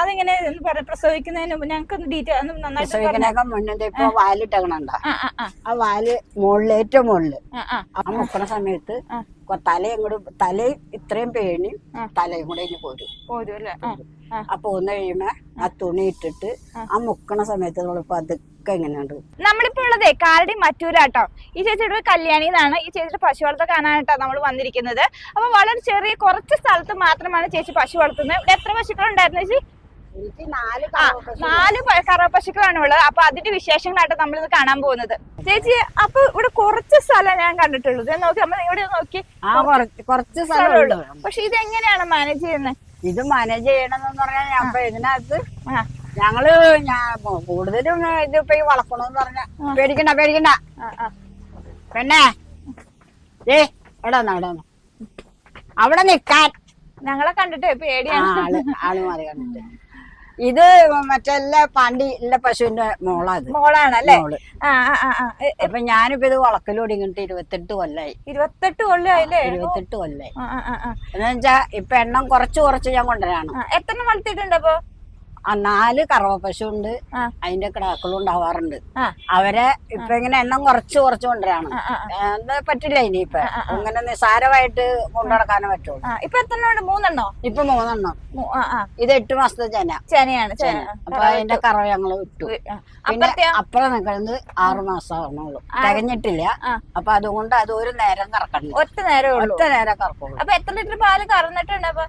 അതെങ്ങനെ പ്രസവിക്കുന്നതിന് മുമ്പ് ഞങ്ങൾക്ക് ഡീറ്റെയിൽ പ്രസവിക്കണേക്കാൾ മുന്നേ ഇപ്പൊ വാലിട്ടണണ്ട ആ വാല് മുകളിൽ ഏറ്റവും മുകളില് ആ മുക്കണ സമയത്ത് തല ഇത്രയും പേണി തലയും കൂടെ ഇനി പോരും അല്ലേ? അപ്പൊ ഒന്ന് കഴിയുമ്പോ ആ തുണി ഇട്ടിട്ട് ആ മുക്കണ സമയത്ത് നമ്മളിപ്പോ അതൊക്കെ എങ്ങനെയുണ്ട്. നമ്മളിപ്പോ ഉള്ളതേ കാലടി മറ്റൂരാട്ടോ. ഈ ചേച്ചിയുടെ കല്യാണി എന്നാണ്. ഈ ചേച്ചിയുടെ പശു വളർത്ത കാണാനായിട്ടോ നമ്മൾ വന്നിരിക്കുന്നത്. അപ്പൊ വളരെ ചെറിയ കുറച്ച് സ്ഥലത്ത് മാത്രമാണ് ചേച്ചി പശു വളർത്തുന്നത്. ഇവിടെ എത്ര പശുക്കളുണ്ടായിരുന്നു ചേച്ചി? എനിക്ക് 4 കറവ പശുക്കളാണ് ഉള്ളത്. അപ്പൊ അതിന്റെ വിശേഷങ്ങളായിട്ട് നമ്മളിത് കാണാൻ പോകുന്നത്. ചേച്ചി അപ്പൊ ഇവിടെ കുറച്ച് സ്ഥലം ഞാൻ കണ്ടിട്ടുള്ളത്. നോക്കി നമ്മൾ ഇവിടെ നോക്കി കുറച്ച് സ്ഥലമുള്ളൂ. പക്ഷെ ഇത് എങ്ങനെയാണ് മാനേജ് ചെയ്യുന്നത്? ഇത് മാനേജ് ചെയ്യണമെന്ന് പറഞ്ഞാൽ ഞാൻ ഇതിനകത്ത് ഞങ്ങള് കൂടുതലും ഇതിപ്പോ ഈ വളർത്തണമെന്ന് പറഞ്ഞ പേടിക്കണ്ട പെണ്ണേ അവിടെ നിക്കാൻ ഞങ്ങളെ കണ്ടിട്ട് പേടിയാണ് ആള് മാറി കണ്ടിട്ട്. ഇത് മറ്റെല്ലാ പാണ്ടി എല്ലാ പശുവിന്റെ മോളാണല്ലേ? അപ്പൊ ഞാനിപ്പോ ഇത് വളക്കലോടിങ്ങിട്ട് 28 കൊല്ലായി. 28 കൊല്ലായില്ലേ? 28 കൊല്ലായി. എന്ന് വെച്ചാ ഇപ്പൊ എണ്ണം കുറച്ച് ഞാൻ കൊണ്ടുവരാണ്. എത്ര വളർത്തിയിട്ടുണ്ട് അപ്പൊ? 4 കറവ പശു ഉണ്ട്. അതിന്റെ കിടാക്കളും ഉണ്ടാവാറുണ്ട്. അവരെ ഇപ്പൊ ഇങ്ങനെ എണ്ണം കുറച്ച് കൊണ്ടുവരാണ്. എന്താ പറ്റില്ല ഇനിയിപ്പൊ ഇങ്ങനെ നിസാരമായിട്ട് കൊണ്ടുനടക്കാനേ പറ്റുള്ളൂ. ഇപ്പൊ എത്ര? 3 ഇപ്പൊ 3 ഇത് 8 മാസത്തെ ചെനയാണ്. അപ്പൊ അതിന്റെ കറവ ഞങ്ങള് വിട്ടു. പിന്നെ അപ്പുറം നിൽക്കുന്നത് 6 മാസം ആവണുള്ളൂ, തികഞ്ഞിട്ടില്ല. അപ്പൊ അതുകൊണ്ട് അത് ഒരു നേരം കറക്കണം. ഒറ്റ നേരം കറക്കുള്ളൂ. അപ്പൊ എത്ര ലിറ്റർ പാല് കറന്നിട്ടുണ്ട്? അപ്പൊ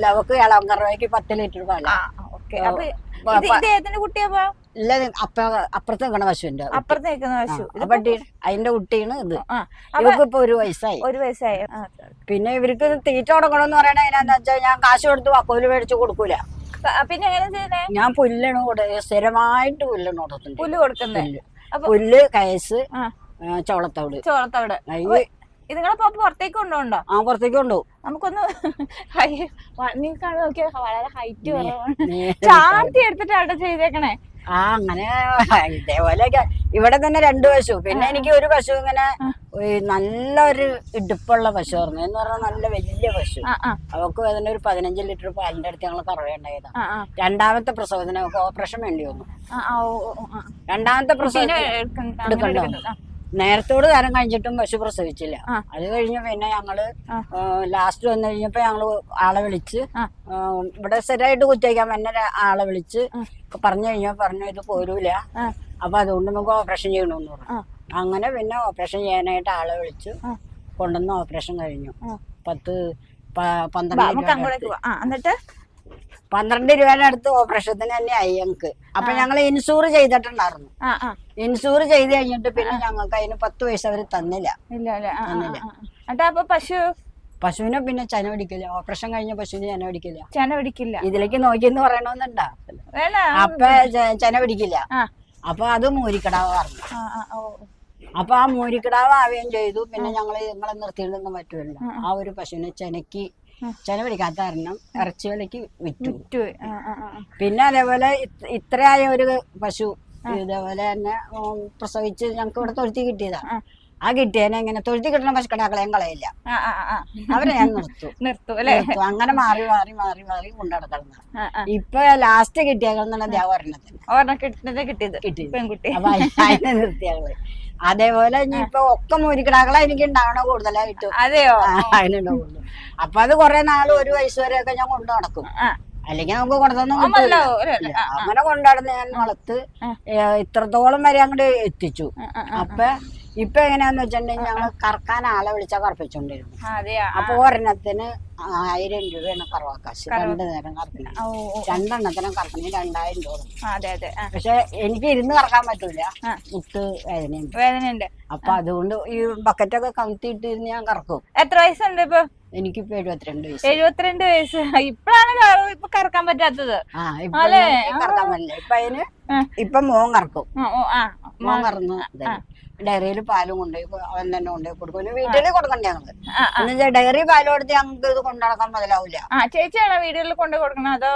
ലവക്ക് ഇളം കറവയ്ക്ക് 10 ലിറ്റർ പാല്. കുട്ടിയപ്പോ അപ്പുറത്ത് നിൽക്കണ പശുവിന്റെ അപ്പുറത്ത് നിൽക്കുന്ന പശു അതിന്റെ കുട്ടിയാണ് ഇത്. ഇവർക്ക് ഇപ്പൊ 1 വയസ്സായി. പിന്നെ ഇവർക്ക് തീറ്റ കൊടുക്കണമെന്ന് പറയണ അതിനാന്ന് വെച്ചാൽ ഞാൻ കാശ് കൊടുത്ത് വക്കോല് മേടിച്ച് കൊടുക്കൂല. പിന്നെ എങ്ങനെ ചെയ്യുന്നേ? ഞാൻ പുല്ലാണ് സ്ഥിരമായിട്ട് പുല്ലാണ് കൊടുക്കുന്നത്. പുല്ല് കൊടുക്കുന്നത്? പുല്ല്, കയസ്, ചോളത്തോട്. ഇതിങ്ങളെ പുറത്തേക്ക് കൊണ്ടുപോണ്ടോ? പുറത്തേക്ക് കൊണ്ടുപോകും. നമുക്കൊന്ന് നോക്കിയാ വളരെ ഹൈറ്റ് കുറവാണ്. ചാർത്തി എടുത്തിട്ടാട്ടോ ചെയ്തേക്കണേ. അങ്ങനെ ഇതേപോലെ ഇവിടെ തന്നെ 2 പശു. പിന്നെ എനിക്ക് ഒരു പശു ഇങ്ങനെ നല്ലൊരു ഇടുപ്പുള്ള പശു ആയിരുന്നു. എന്ന് പറഞ്ഞാൽ നല്ല വലിയ പശു. അവക്ക് അതിന്റെ ഒരു 15 ലിറ്റർ പാലിന്റെ അടുത്ത് ഞങ്ങൾ കറവേണ്ടായതാ. രണ്ടാമത്തെ പ്രസവത്തിന് അവർക്ക് ഓപ്പറേഷൻ വേണ്ടി വന്നു. രണ്ടാമത്തെ പ്രസവം എടുക്കണ്ടോ? നേരത്തോട് തരം കഴിഞ്ഞിട്ടും പശു പ്രസവിച്ചില്ല. അത് കഴിഞ്ഞ് പിന്നെ ഞങ്ങള് ലാസ്റ്റ് വന്നു കഴിഞ്ഞപ്പോ ഞങ്ങള് ആളെ വിളിച്ച് ഇവിടെ സ്ഥിരമായിട്ട് കുത്തിവയ്ക്കാൻ പിന്നെ ആളെ വിളിച്ച് പറഞ്ഞു ഇത് പോരൂല, അപ്പൊ അതുകൊണ്ട് നമുക്ക് ഓപ്പറേഷൻ ചെയ്യണമെന്ന് പറഞ്ഞു. അങ്ങനെ പിന്നെ ഓപ്പറേഷൻ ചെയ്യാനായിട്ട് ആളെ വിളിച്ചു കൊണ്ടുവന്ന് ഓപ്പറേഷൻ കഴിഞ്ഞു. 12 രൂപയുടെ അടുത്ത് ഓപ്പറേഷത്തിന് തന്നെ ആയി ഞങ്ങക്ക്. അപ്പൊ ഞങ്ങൾ ഇൻഷൂർ ചെയ്തിട്ടുണ്ടായിരുന്നു. ഇൻഷൂർ ചെയ്ത് കഴിഞ്ഞിട്ട് പിന്നെ ഞങ്ങൾക്ക് അതിന് 10 പൈസ അവര് തന്നില്ല. പശുവിനെ പിന്നെ ചെന പിടിക്കില്ല. ഓപ്പറേഷൻ കഴിഞ്ഞ പശുവിന് ചെന പിടിക്കില്ല. ഇതിലേക്ക് നോക്കിയെന്ന് പറയണമെന്നുണ്ടാ. അപ്പൊ ചെന പിടിക്കില്ല. അപ്പൊ അത് മൂരിക്കിടാവ് പറഞ്ഞു. അപ്പൊ ആ മൂരിക്കിടാവ് ആവുകയും ചെയ്തു. പിന്നെ ഞങ്ങള് നിങ്ങളെ നിർത്തിയിട്ടൊന്നും പറ്റൂല. ആ ഒരു പശുവിനെ ചെന പിടിക്കാത്ത കാരണം ഇറച്ചി വിലക്ക് വിറ്റു. പിന്നെ അതേപോലെ ഇത്രയായ ഒരു പശു ഇതേപോലെ തന്നെ പ്രസവിച്ച് ഞങ്ങക്ക് ഇവിടെ തൊഴുത്തി കിട്ടിയതാ. ആ കിട്ടിയതിനെ ഇങ്ങനെ തൊഴുത്തി കിട്ടുന്ന പശുക്കടാക്കളെയും കളയില്ല. അവരെ ഞാൻ നിർത്തും. അങ്ങനെ മാറി കൊണ്ടുനടക്കണം. ഇപ്പൊ ലാസ്റ്റ് കിട്ടിയാൽ പെൺകുട്ടി. അപ്പൊ അതിനെ നിർത്തിയാള്. അതേപോലെ ഇനിയിപ്പൊ ഒക്കെ മൂരിക്കിടാക്കളെ എനിക്ക് ഉണ്ടാവണ കൂടുതലായിട്ടും. അതെയോ? അതിനുണ്ടാവുള്ളൂ. അപ്പൊ അത് കുറെ നാള് 1 വയസ്സ് വരെയൊക്കെ ഞാൻ കൊണ്ടു നടക്കും. അല്ലെങ്കിൽ നമുക്ക് കൊണ്ടുതന്നു അങ്ങനെ കൊണ്ടുനടന്ന് ഞാൻ വളർത്ത് ഇത്രത്തോളം വരെ അങ്ങോട്ട് എത്തിച്ചു. ഇപ്പൊ എങ്ങനെയാന്ന് വെച്ചിട്ടുണ്ടെങ്കിൽ ഞങ്ങള് കറക്കാൻ ആളെ വിളിച്ചാ കറപ്പിച്ചോണ്ടിരുന്നു. അപ്പൊ ഒരെണ്ണത്തിന് 1000 രൂപയാണ് കറവാക്കാശ്. 2 നേരം കറക്കണം. 2 എണ്ണത്തിനും കറക്കണേ 2000 രൂപ. പക്ഷെ എനിക്ക് ഇരുന്ന് കറക്കാൻ പറ്റൂല, മുട്ട് വേദനയുണ്ട്. അപ്പൊ അതുകൊണ്ട് ഈ ബക്കറ്റൊക്കെ കമത്തിയിട്ട് ഞാൻ കറക്കും. എത്ര വയസ്സുണ്ട് ഇപ്പൊ? എനിക്കിപ്പോ 72 വയസ്സ്. 72 വയസ്സ്. ഇപ്പഴാണ് ഇപ്പൊ കറക്കാൻ പറ്റാത്തത്. കറക്കാൻ പറ്റില്ല. ഇപ്പൊ അതിന് ഇപ്പൊ മോൻ കറക്കും. മോൻ കറന്നു ഡയറിയിൽ പാലും കൊണ്ടുപോയി അവൻ തന്നെ കൊണ്ടുപോയി കൊടുക്കും. വീട്ടിൽ കൊടുക്കണ്ടേ ഞങ്ങള്. എന്നുവെച്ചാൽ ഡയറി പാല് കൊടുത്ത് ഞങ്ങൾക്ക് ഇത് കൊണ്ടുനടക്കാൻ മുതലാവില്ല. ചേച്ചിയാണോ വീടുകളിൽ കൊണ്ടു കൊടുക്കണം? അതോ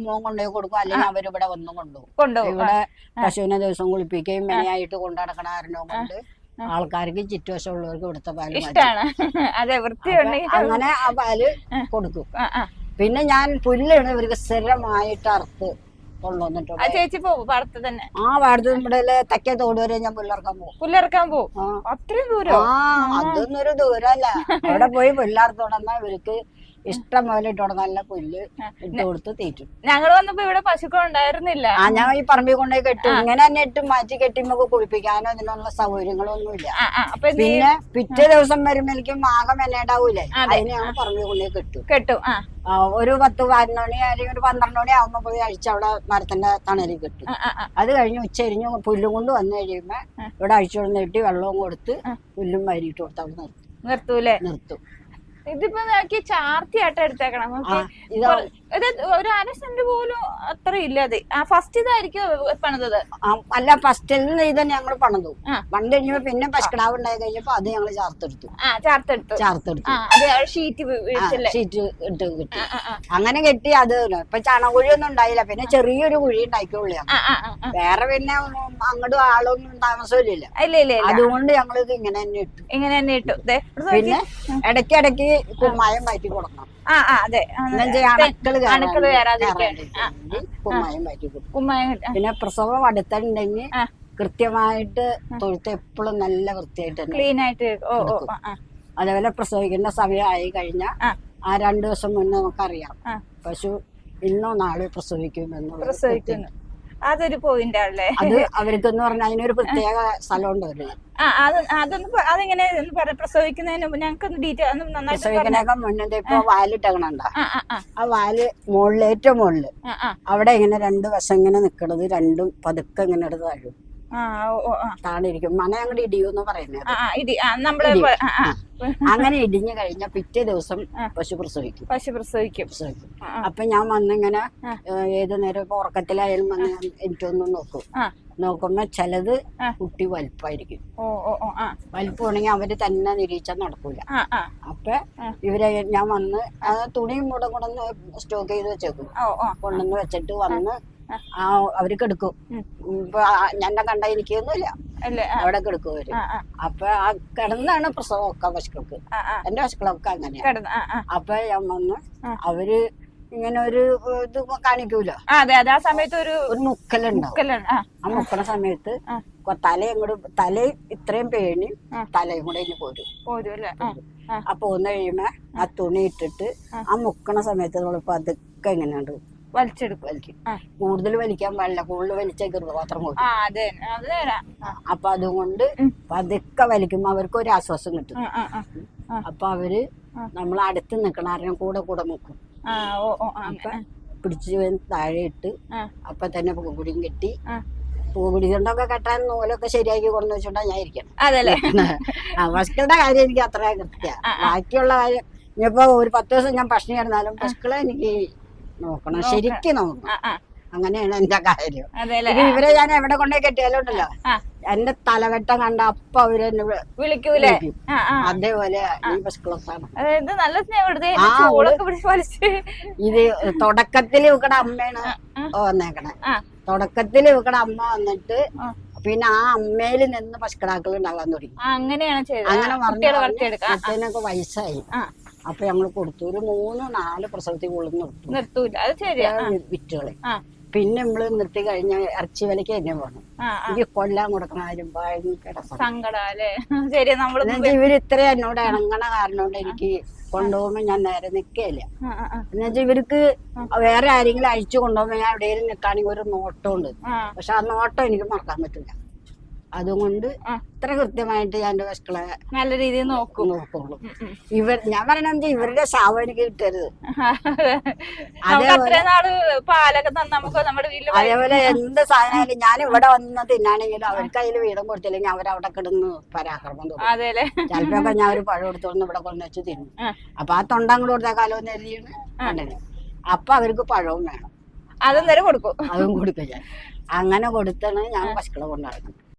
മോൻ കൊണ്ടുപോയി കൊടുക്കും, അല്ലെങ്കിൽ അവരിവിടെ വന്നും കൊണ്ടുപോകും. ഇവിടെ പശുവിനെ ദിവസം കുളിപ്പിക്കുകയും മെനയായിട്ട് കൊണ്ടുനടക്കണ കാരണം കൊണ്ട് ആൾക്കാർക്ക് ചുറ്റുവശമുള്ളവർക്ക് ഇവിടുത്തെ പാല് ഇഷ്ടമാണ്. അതെ, വൃത്തിയുണ്ടെങ്കിൽ അങ്ങനെ ആ പാല് കൊടുക്കും. പിന്നെ ഞാൻ പുല്ലാണ് ഇവർക്ക് സ്ഥിരമായിട്ട് അറുത്ത് കൊണ്ടുവന്നിട്ടുണ്ട്. ചേച്ചി പോവും പാടത്ത് തന്നെ? പാടത്ത് ഇവിടെ തെക്കേ തോട് വരെ ഞാൻ പുല്ലിറക്കാൻ പോകും. പുല്ലിറക്കാൻ പോവും? അത്രയും ദൂരം? അതൊന്നും ഒരു ദൂരമല്ല. അവിടെ പോയി പുല്ലറുത്തോടന്നാ ഇവർക്ക് ഇഷ്ടം പോലെ ഇട്ടോടെ നല്ല പുല്ല് ഇട്ട് കൊടുത്ത് തീറ്റും. ഞങ്ങൾ വന്നപ്പോ ഇവിടെ പശുക്കൾ ഉണ്ടായിരുന്നില്ല. ഞാൻ ഈ പറമ്പിൽ കൊണ്ടുപോയി കെട്ടും. ഇങ്ങനെ തന്നെ ഇട്ട് മാറ്റി കെട്ടിമ്പോ കുളിപ്പിക്കാനോ അതിനുള്ള സൗകര്യങ്ങളൊന്നുമില്ല. പിന്നെ പിറ്റേ ദിവസം വരുമ്പോഴേക്കും ആകം എണ്ണയുണ്ടാവൂലേ, അതിന് ഞങ്ങൾ പറമ്പിൽ കൊണ്ടുപോയി കെട്ടും. ഒരു 10-11 മണി അല്ലെങ്കിൽ ഒരു 12 മണി ആകുമ്പോ പോയി അഴിച്ച് അവിടെ മരത്തിന്റെ തണലിൽ കെട്ടും. അത് കഴിഞ്ഞ് ഉച്ചരിഞ്ഞ് പുല്ലും കൊണ്ട് വന്നു കഴിയുമ്പോ ഇവിടെ അഴിച്ചോട് നീട്ടി വെള്ളവും കൊടുത്ത് പുല്ലും വരിയിട്ട് കൊടുത്ത് അവിടെ നിർത്തും. ഇതിപ്പോ നോക്കി ചാർത്തിയായിട്ട് എടുത്തേക്കണം. ഇത് ഒരു 1/2 സെന്റ് പോലും അത്ര ഇല്ല. അത് ഫസ്റ്റ് ഇതായിരിക്കും പണിതത്? അല്ല, ഫസ്റ്റിൽ നിന്ന് ഇത് ഞങ്ങൾ പണിതു. പണ്ട് കഴിഞ്ഞപ്പോ പിന്നെ പശുക്കിടാവ് ഉണ്ടായി കഴിഞ്ഞപ്പോ അത് ഞങ്ങൾ ചാർത്തെടുത്തു. ഷീറ്റ് ഇട്ട് കിട്ടി. അങ്ങനെ കെട്ടി. അത് ഇപ്പൊ ചാണകുഴി ഒന്നും ഉണ്ടായില്ല. പിന്നെ ചെറിയൊരു കുഴി ഉണ്ടാക്കിയുള്ളൂ. വേറെ പിന്നെ അങ്ങോട്ടും ആളൊന്നും താമസമില്ല. അതുകൊണ്ട് ഞങ്ങളിത് ഇങ്ങനെ തന്നെ ഇട്ടു. പിന്നെ ഇടയ്ക്കിടയ്ക്ക് കുമ്മായം മാറ്റി കൊടുക്കണം. അണുക്കള് കുമ്മായം മാറ്റി കൊടുക്കും. പിന്നെ പ്രസവം അടുത്തുണ്ടെങ്കിൽ കൃത്യമായിട്ട് തൊഴുത്ത് എപ്പോഴും നല്ല വൃത്തിയായിട്ട് ക്ലീൻ ആയിട്ട്. അതേപോലെ പ്രസവിക്കേണ്ട സമയമായി കഴിഞ്ഞാൽ ആ 2 ദിവസം മുന്നേ നമുക്കറിയാം പശു ഇന്നോ നാളെ പ്രസവിക്കും. അതൊരു പോയിന്റ് ആണല്ലേ. അത് അവർക്കെന്ന് പറഞ്ഞാൽ അതിനൊരു പ്രത്യേക സ്ഥലമുണ്ട് അവര്. അതെങ്ങനെ പ്രസവിക്കുന്നതിന് ഞങ്ങൾക്ക് ഡീറ്റെയിൽ പ്രസവിക്കണേക്കാൾ മുന്നേ ഇപ്പൊ വാലിട്ടകണണ്ട. ആ വാല് മുകളിൽ ഏറ്റവും മുകളില് അവിടെ ഇങ്ങനെ 2 വശം ഇങ്ങനെ നിക്കണത് രണ്ടും പതുക്കെ ഇങ്ങനെ എടുത്ത് താഴും. താണിരിക്കും. മന അങ്ങോട്ട് ഇടിയൂന്ന് പറയുന്നത്. അങ്ങനെ ഇടിഞ്ഞു കഴിഞ്ഞ പിറ്റേ ദിവസം പശു പ്രസവിക്കും. അപ്പൊ ഞാൻ വന്നിങ്ങനെ ഏത് നേരം ഇപ്പൊ ഉറക്കത്തിലായാലും വന്ന് എനിക്കൊന്നും നോക്കുമ്പോ ചിലത് കുട്ടി വലിപ്പായിരിക്കും. വലിപ്പമാണെങ്കിൽ അവര് തന്നെ നിരീക്ഷണം നടക്കൂല. അപ്പൊ ഇവരെ ഞാൻ വന്ന് തുണിയും കൂടെ സ്റ്റോക്ക് ചെയ്ത് വെച്ചേക്കും. കൊണ്ടുവന്ന് വെച്ചിട്ട് വന്ന് അവര് കെടുക്കും. ഇപ്പൊ എന്നെ കണ്ട എനിക്കൊന്നുമില്ല, അവിടെ കെടുക്കും അവര്. അപ്പൊ ആ കിടന്നാണ് പ്രസവമൊക്കെ പശുക്കൾക്ക്. എന്റെ പശുക്കളൊക്കെ അങ്ങനെയാണ്. അപ്പൊ ഞാൻ വന്ന് അവര് ഇങ്ങനെ ഒരു ഇത് കാണിക്കൂലോ. ആ സമയത്ത് ഒരു മുക്കലുണ്ടാവും. ആ മുക്കണ സമയത്ത് തല ഇത്രയും പേണി തലയും കൂടെ ഇനി പോരും. അപ്പൊ ഒന്ന് കഴിയുമ്പോ ആ തുണി ഇട്ടിട്ട് ആ മുക്കണ സമയത്ത് നമ്മളിപ്പോ അതൊക്കെ എങ്ങനെയുണ്ട് വലിക്കും. കൂടുതൽ വലിക്കാൻ പാടില്ല. കൂടുതൽ വലിച്ചാൽ ഗർഭപാത്രം പോകും. അപ്പൊ അതുകൊണ്ട് പതുക്കെ വലിക്കുമ്പോ അവർക്ക് ഒരു ആശ്വാസം കിട്ടും. അപ്പൊ അവര് നമ്മൾ അടുത്ത് നിക്കണ ആരെയും കൂടെ മുക്കും. അപ്പൊ പിടിച്ച് താഴെ ഇട്ട് അപ്പൊ തന്നെ പൂകുടിയും കെട്ടി. പൂകുടി കൊണ്ടൊക്കെ കെട്ടാൻ നൂലൊക്കെ ശരിയാക്കി കൊണ്ടു വെച്ചോണ്ടാ ഞാൻ ഇരിക്കണം. പശുക്കളുടെ കാര്യം എനിക്ക് അത്ര കൃത്യ. ബാക്കിയുള്ള കാര്യം ഇനിയിപ്പോ ഒരു 10 ദിവസം ഞാൻ പട്ടിണി കിടന്നാലും പശുക്കളെ എനിക്ക് നോക്കണം, ശരിക്കും നോക്കണം. അങ്ങനെയാണ് എന്റെ കാര്യം. ഇവരെ ഞാൻ എവിടെ കൊണ്ടേ കെട്ടിയാലും ഉണ്ടല്ലോ, എന്റെ തലവെട്ടം കണ്ട അപ്പൊ അവര് എന്നെ വിളിക്കൂലേ? അതേപോലെ ഈ പശുക്കളൊക്കെയാണ്. ഇത് തുടക്കത്തില് ഇവക്കടെ അമ്മയാണ് വന്നേക്കണേ. തുടക്കത്തില് ഇവക്കടെ അമ്മ വന്നിട്ട് പിന്നെ ആ അമ്മയില് നിന്ന് പശുക്കിടാക്കൾ ഉണ്ടാകാൻ തുടങ്ങി. അങ്ങനെ പറഞ്ഞൊക്കെ വയസ്സായി. അപ്പൊ ഞങ്ങള് കൊടുത്തു. ഒരു 3-4 പ്രസവത്തിൽ കൂടുതൽ വിറ്റുകളെ. പിന്നെ നമ്മള് നിർത്തി കഴിഞ്ഞ ഇറച്ചി വിലക്ക് തന്നെ പോകണം. എനിക്ക് കൊല്ലാൻ കൊടുക്കണ കാര്യം ഭയങ്കര സങ്കടം. ഇവര് ഇത്ര എന്നോട് ഇണങ്ങണ കാരണം കൊണ്ട് എനിക്ക് കൊണ്ടുപോകുമ്പോ ഞാൻ നേരെ നിക്കയില്ല. എന്നുവെച്ചാൽ ഇവർക്ക് വേറെ ആരെങ്കിലും അഴിച്ചു കൊണ്ടുപോകുമ്പോ ഞാൻ എവിടെയെങ്കിലും നിക്കാണെങ്കിൽ ഒരു നോട്ടം ഉണ്ട്. പക്ഷെ ആ നോട്ടം എനിക്ക് മറക്കാൻ പറ്റില്ല. അതുകൊണ്ട് ഇത്ര കൃത്യമായിട്ട് ഞാൻ എന്റെ പശുക്കളെ നല്ല രീതിയിൽ നോക്കുള്ളൂ. ഞാൻ പറയണെന്ന് ഇവരുടെ ശാപം എനിക്ക് കിട്ടരുത്. അതേപോലെ എന്ത് സാധനമായാലും ഞാൻ ഇവിടെ വന്ന് തിന്നാണെങ്കിലും അവർക്ക് അതിൽ വീതം കൊടുത്തില്ലെങ്കിൽ അവരവിടെ കിടന്ന് പരാക്രമം തോന്നും. ചിലപ്പോഴൊക്കെ ഞാൻ ഒരു പഴം എടുത്തോണ്ട് ഇവിടെ കൊണ്ടുവച്ച് തിന്നും. അപ്പൊ ആ തൊണ്ട അങ്ങോട്ട് കൊടുത്ത കാലം എഴുതിയാണ്. അപ്പൊ അവർക്ക് പഴവും വേണം. അതും കൊടുക്കും ഞാൻ. അങ്ങനെ കൊടുത്താണ് ഞാൻ പശുക്കളെ കൊണ്ടുനടക്കുന്നത്.